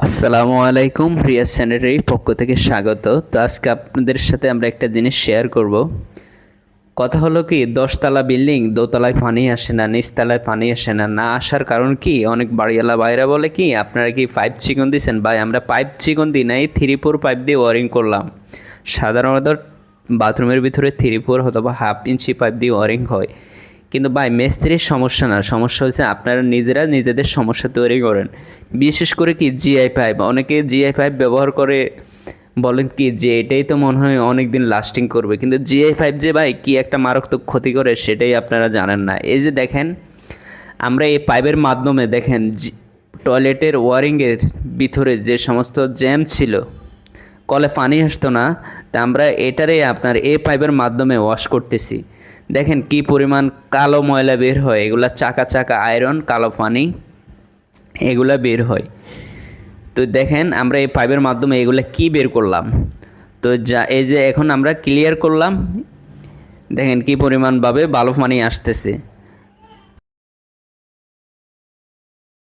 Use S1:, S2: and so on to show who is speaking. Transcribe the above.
S1: আসসালামু আলাইকুম, রিয়াজ স্যানিটারির পক্ষ থেকে স্বাগত। তো আজকে আপনাদের সাথে আমরা একটা জিনিস শেয়ার করব। কথা হলো কি, 10তলা বিল্ডিং দোতলায় পানি আসে না, নিচতলায় পানি আসে না। না আসার কারণ কি, অনেক বাড়িওয়ালা বাইরে বলে কি আপনারা কি পাইপ চিকন দিয়েছেন। ভাই, আমরা পাইপ চিকন দিই নাই, 3-4 পাইপ দিয়ে ওয়ারিং করলাম। সাধারণত বাথরুমের ভিতরে 3-4 অথবা হাফ ইঞ্চি পাইপ দিয়ে ওয়ারিং হয়। কিন্তু ভাই, মিস্ত্রির সমস্যা না, সমস্যা হচ্ছে আপনারা নিজেরা নিজেদের সমস্যা তৈরি করেন। বিশেষ করে কি জিআই পাইপ, অনেকে জিআই পাইপ ব্যবহার করে বলেন কি যে এটাই তো মনে হয় অনেক দিন লাস্টিং করবে, কিন্তু জিআই পাইপ যে ভাই কি একটা মারাত্মক ক্ষতি করে সেটাই আপনারা জানেন না। এই যে দেখেন, আমরা এই পাইপের মাধ্যমে দেখেন টয়লেটের ওয়ারিংয়ের ভিতরে যে সমস্ত জ্যাম ছিল, কলে পানি আসতো না, তা আমরা এটারে আপনার এই পাইপের মাধ্যমে ওয়াশ করতেছি। দেখেন কি পরিমাণ কালো ময়লা বের হয়, এগুলা চাকা চাকা আয়রন, কালো পানি এগুলা বের হয়। তো দেখেন আমরা এই পাইপের মাধ্যমে এগুলা কি বের করলাম। তো যা এই যে এখন আমরা ক্লিয়ার করলাম, দেখেন কি পরিমাণভাবে ভালো পানি আসতেছে।